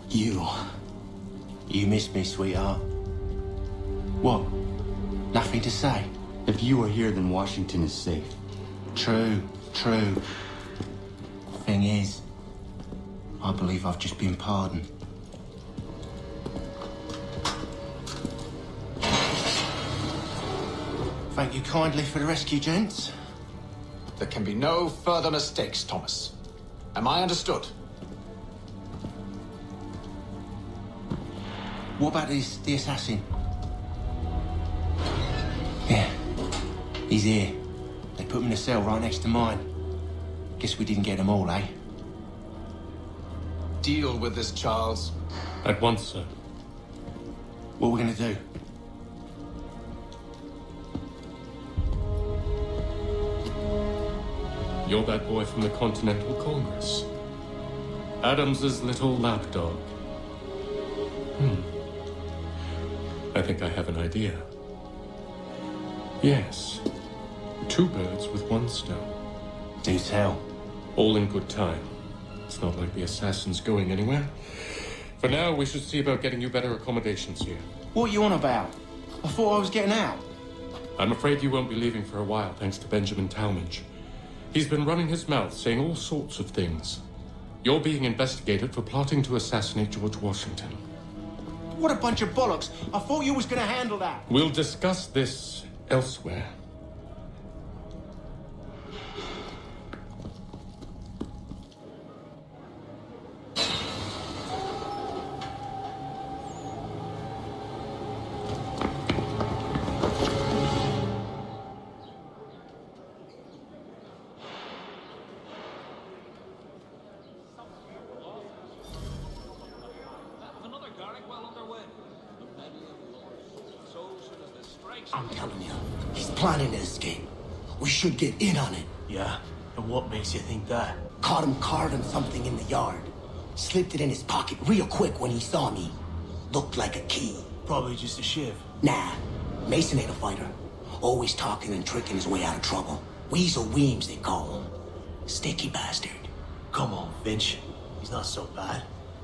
You miss me, sweetheart. What? Nothing to say? If you are here, then Washington is safe. True. Thing is, I believe I've just been pardoned. Thank you kindly for the rescue, gents. There can be no further mistakes, Thomas. Am I understood? What about the assassin? Yeah, he's here. They put him in a cell right next to mine. Guess we didn't get them all, eh? Deal with this, Charles. At once, sir. What are we gonna do? You're that boy from the Continental Congress. Adams's little lapdog. I think I have an idea. Yes. 2 birds with 1 stone. Do tell. All in good time. It's not like the assassin's going anywhere. For now, we should see about getting you better accommodations here. What are you on about? I thought I was getting out. I'm afraid you won't be leaving for a while, thanks to Benjamin Talmadge. He's been running his mouth, saying all sorts of things. You're being investigated for plotting to assassinate George Washington. What a bunch of bollocks. I thought you was gonna handle that. We'll discuss this elsewhere. I'm telling you, he's planning to escape. We should get in on it. Yeah? And what makes you think that? Caught him carving something in the yard. Slipped it in his pocket real quick when he saw me. Looked like a key. Probably just a shiv. Nah, Mason ain't a fighter. Always talking and tricking his way out of trouble. Weasel Weems, they call him. Sticky bastard. Come on, Finch. He's not so bad.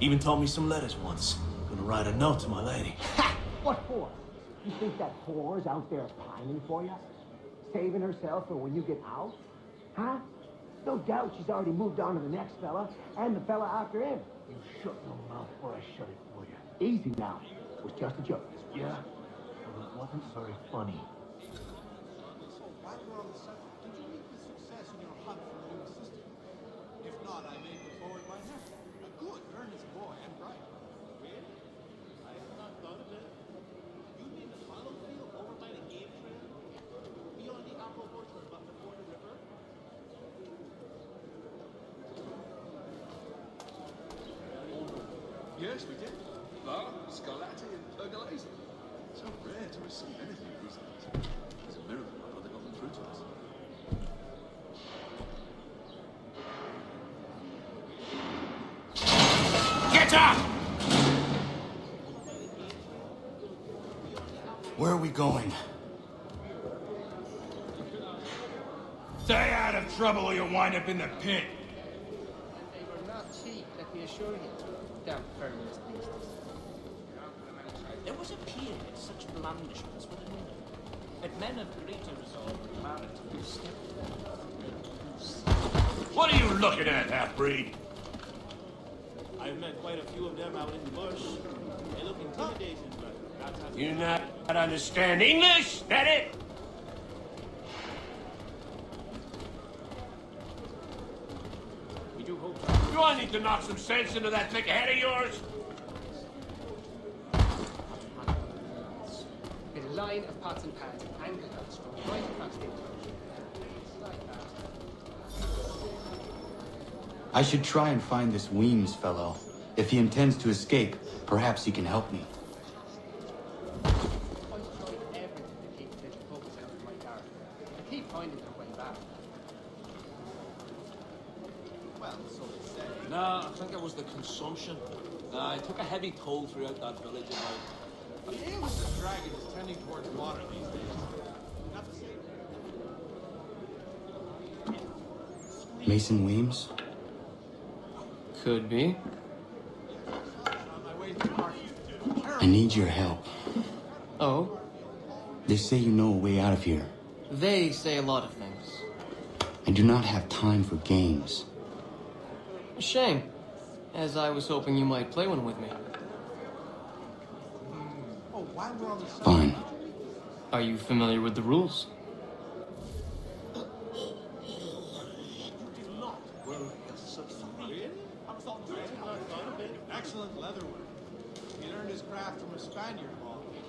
Even taught me some letters once. Gonna write a note to my lady. Ha! What for? You think that whore's out there pining for you? Saving herself for when you get out? Huh? No doubt she's already moved on to the next fella, and the fella after him. You shut your mouth or I shut it for you. Easy now. It was just a joke. Yeah? Well, it wasn't very funny. So, while we're on the subject, did you meet with success in your hunt for a new assistant? If not, I may put forward my help. A good, earnest boy and bright. Really? I have not thought of it. You mean the follow field over by the game trail? Beyond the apple orchard, but before the river? Yes, we did. Bar, Scarlatti, and Pergolese. So rare to receive anything these days. It's a miracle my brother got them through to us. Get up! Where are we going? Stay out of trouble or you'll wind up in the pit. They were not cheap, let me assure you. Down firmness these days. There was a period such blandishments were enough. But men of greater resolve were married to step. What are you looking at, half-breed? I've met quite a few of them out in the bush. They look intimidating, but that's how... You not understand English? That it? We do hope so. Do I need to knock some sense into that thick head of yours? With a line of pots and pans and angled nuts from right across the enclosure. It's like that. I should try and find this Weems fellow. If he intends to escape, perhaps he can help me. I've tried everything to keep little puppets out of my garden. They keep finding their way back. Well, so they say. Nah, I think it was the consumption. I took a heavy toll throughout that village and The ale with the dragon is tending towards water these days. Not the same. Mason Weems? Could be. I need your help. Oh? They say you know a way out of here. They say a lot of things. I do not have time for games. A shame, as I was hoping you might play one with me. Oh, while we're on the subject, Fine. Are you familiar with the rules? excellent leatherwork. He learned his craft from a Spaniard of all things.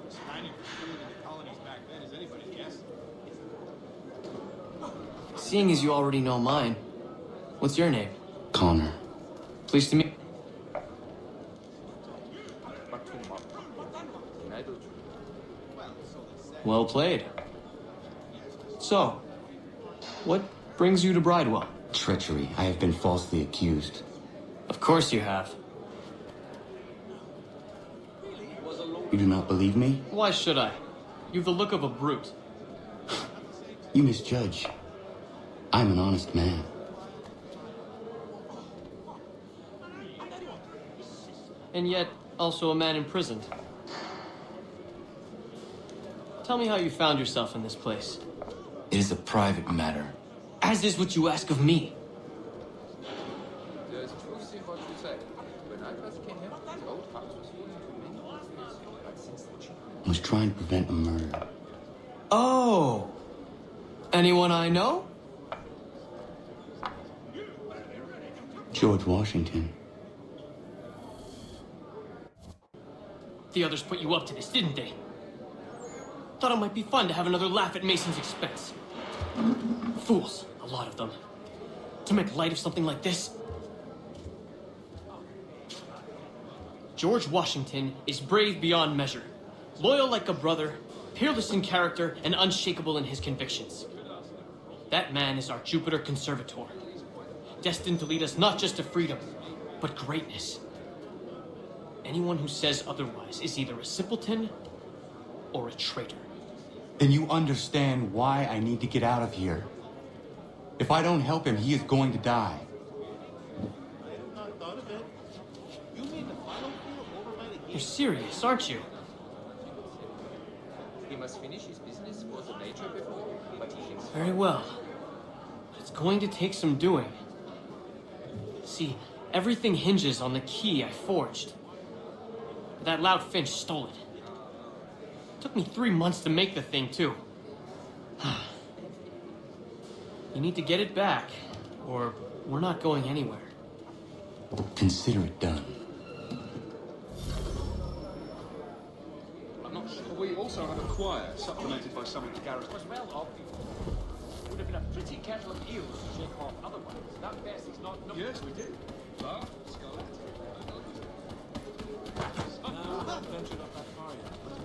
The Spaniard was fluent in the colonies back then, as anybody guess. Seeing as you already know mine, what's your name? Connor. Pleased to meet. Well played. So, what brings you to Bridewell? Treachery. I have been falsely accused. Of course you have. You do not believe me? Why should I? You've the look of a brute. You misjudge. I'm an honest man. And yet, also a man imprisoned. Tell me how you found yourself in this place. It is a private matter. As is what you ask of me. There's truth in what you say. When I first came here, the old house was full of many years. But since the I was trying to prevent a murder. Oh! Anyone I know? George Washington. The others put you up to this, didn't they? Thought it might be fun to have another laugh at Mason's expense. Fools, a lot of them. To make light of something like this. George Washington is brave beyond measure, loyal like a brother, peerless in character, and unshakable in his convictions. That man is our Jupiter Conservator, destined to lead us not just to freedom, but greatness. Anyone who says otherwise is either a simpleton or a traitor. Then you understand why I need to get out of here. If I don't help him, he is going to die. I had not thought of it. You mean the final field over by the gate? You're serious, aren't you? he must finish his business for the nature before, but he thinks Very well. It's going to take some doing. See, everything hinges on the key I forged. But that loud Finch stole it. Took me 3 months to make the thing, too. You need to get it back, or we're not going anywhere. Consider it done. I'm not sure. We also have a choir, supplemented by some of the garrison. Was well obvious. Would have been a pretty kettle of eels to shake off otherwise. That best is not... Yes, we did. Ah, Scarlet. No, I haven't ventured up that far yet.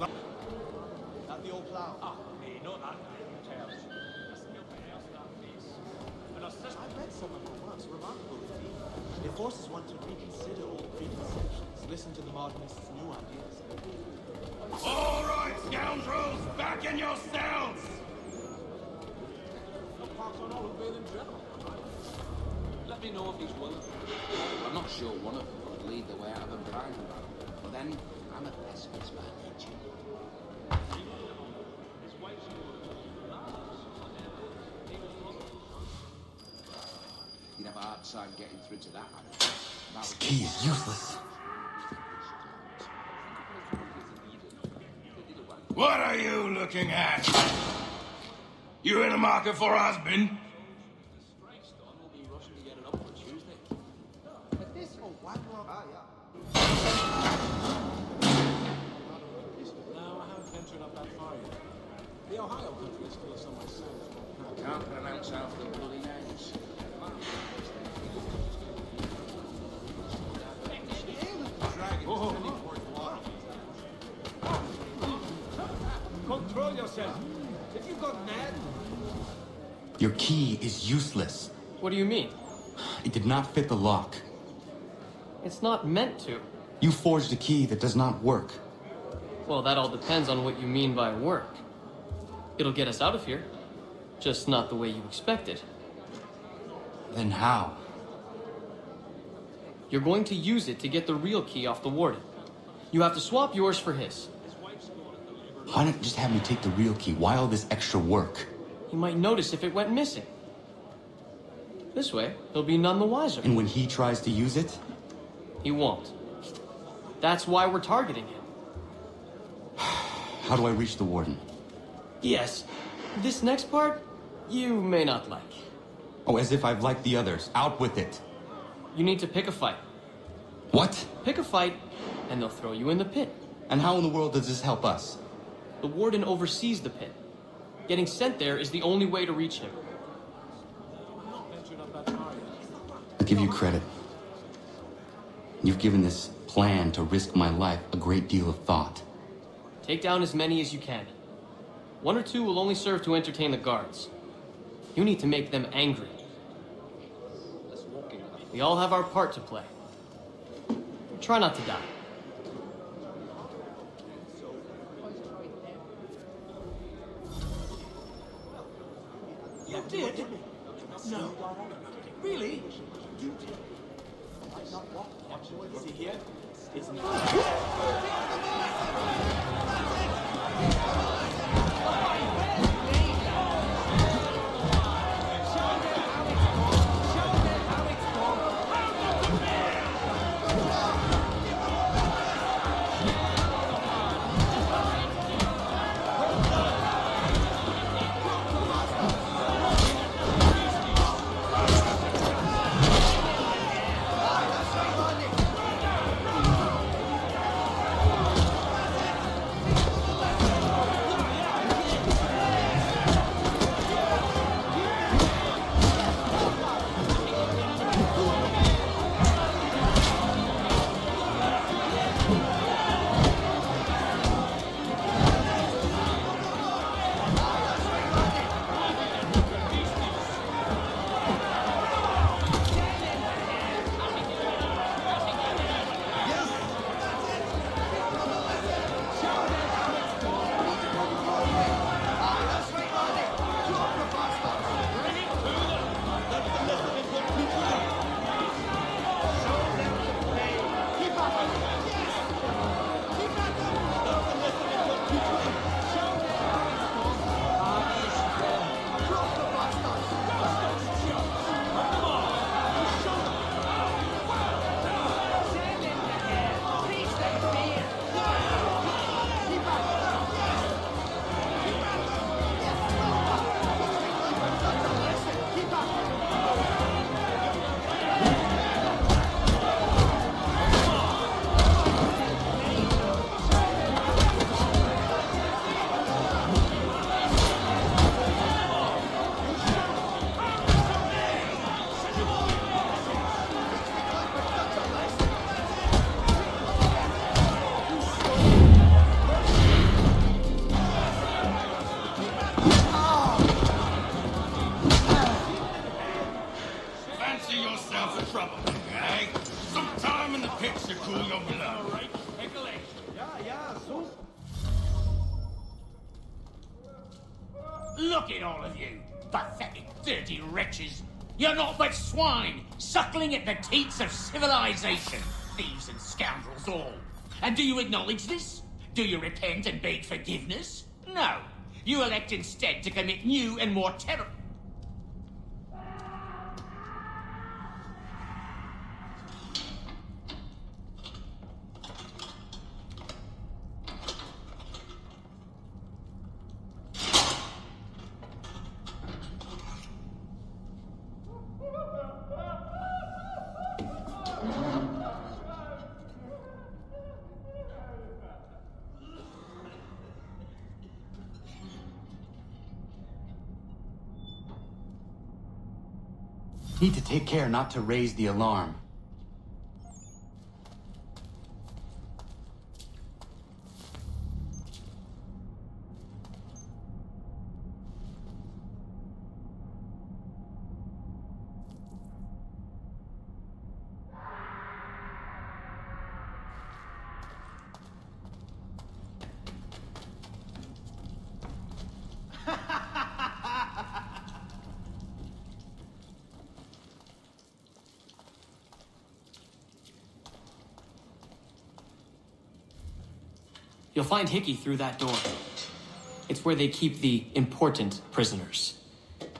Not the old plow. Ah, me, not that. Tales. I read some of them once. Remarkable indeed. It forces one to reconsider old preconceptions, listen to the modernists' new ideas. All right, scoundrels, back in your cells! Let me know if he's willing. I'm not sure one of them would lead the way out of the Bridewell, but then I'm a pessimist by nature. You'd have a hard time getting through to that man. This key is useless. What are you looking at? You in the market for a husband? But this whole why we're on... No, I haven't ventured up that far yet. The Ohio country is full of some myself. Can't pronounce half the bloody names. Control yourself. Have you gone mad? Your key is useless. What do you mean? It did not fit the lock. It's not meant to. You forged a key that does not work. Well, that all depends on what you mean by work. It'll get us out of here. Just not the way you expected. Then how? You're going to use it to get the real key off the warden. You have to swap yours for his. Why not just have me take the real key? Why all this extra work? He might notice if it went missing. This way, he'll be none the wiser. And when he tries to use it? He won't. That's why we're targeting him. How do I reach the warden? Yes. This next part, you may not like. Oh, as if I've liked the others. Out with it. You need to pick a fight. What? Pick a fight, and they'll throw you in the pit. And how in the world does this help us? The warden oversees the pit. Getting sent there is the only way to reach him. I'll give you credit. You've given this plan to risk my life a great deal of thought. Take down as many as you can. 1 or 2 will only serve to entertain the guards. You need to make them angry. We all have our part to play. Try not to die. You did? No. Really? Is he here? Isn't Look at all of you, pathetic, dirty wretches. You're not but swine, suckling at the teats of civilization. Thieves and scoundrels all. And do you acknowledge this? Do you repent and beg forgiveness? No. You elect instead to commit new and more terrible... Need to take care not to raise the alarm. You'll find Hickey through that door. It's where they keep the important prisoners.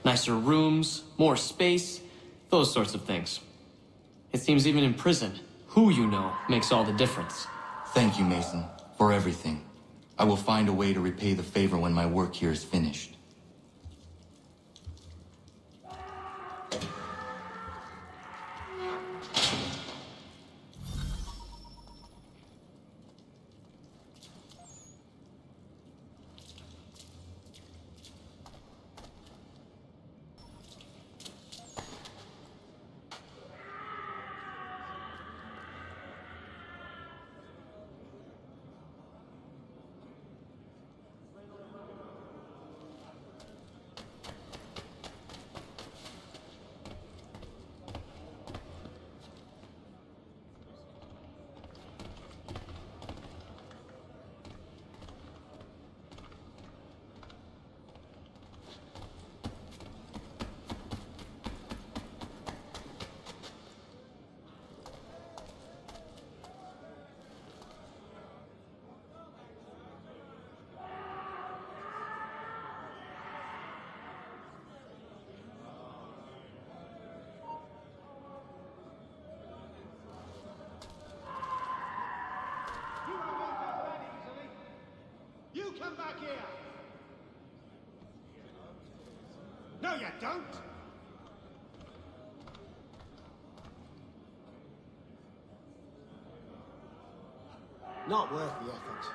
Nicer rooms, more space, those sorts of things. It seems even in prison, who you know makes all the difference. Thank you, Mason, for everything. I will find a way to repay the favor when my work here is finished. You come back here! No, you don't! Not worth the effort.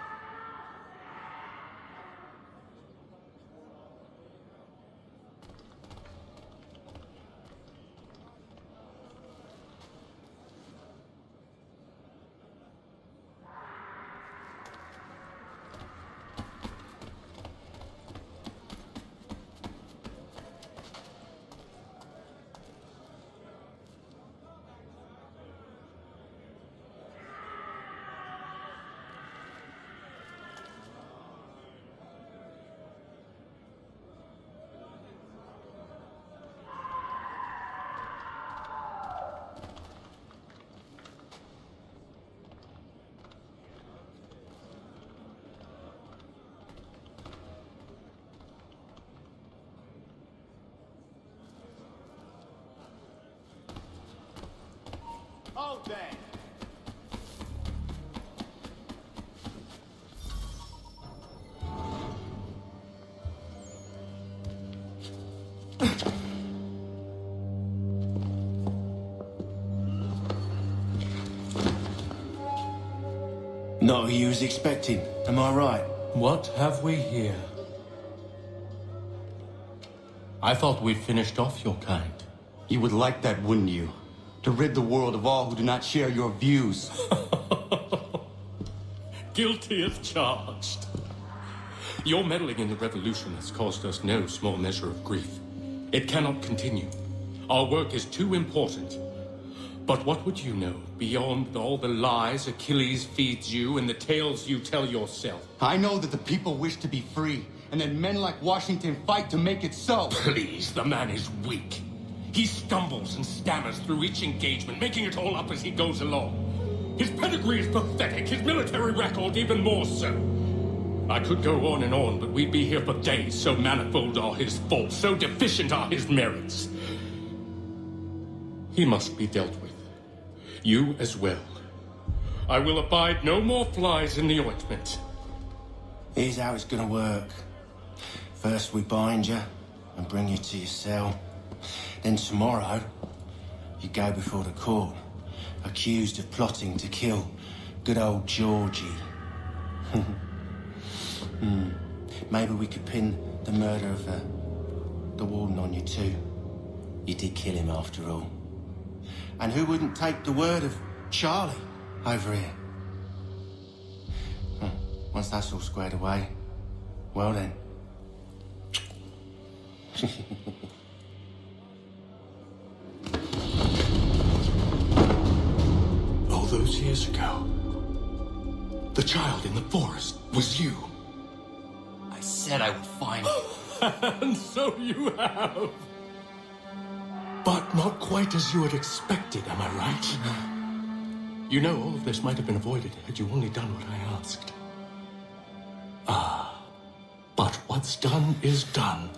Hold there! Not who you was expecting, am I right? What have we here? I thought we'd finished off your kind. You would like that, wouldn't you? To rid the world of all who do not share your views. Guilty as charged. Your meddling in the revolution has caused us no small measure of grief. It cannot continue. Our work is too important. But what would you know beyond all the lies Achilles feeds you and the tales you tell yourself? I know that the people wish to be free, and that men like Washington fight to make it so. Please, the man is weak. He stumbles and stammers through each engagement, making it all up as he goes along. His pedigree is pathetic, his military record even more so. I could go on and on, but we'd be here for days, so manifold are his faults, so deficient are his merits. He must be dealt with. You as well. I will abide no more flies in the ointment. Here's how it's gonna work. First we bind you and bring you to your cell. Then tomorrow, you go before the court, accused of plotting to kill good old Georgie. Maybe we could pin the murder of the warden on you too. You did kill him after all. And who wouldn't take the word of Charlie over here? Once that's all squared away, well then. All those years ago, the child in the forest was you. I said I would find him. And so you have. But not quite as you had expected, am I right? You know, all of this might have been avoided had you only done what I asked. What's done is done.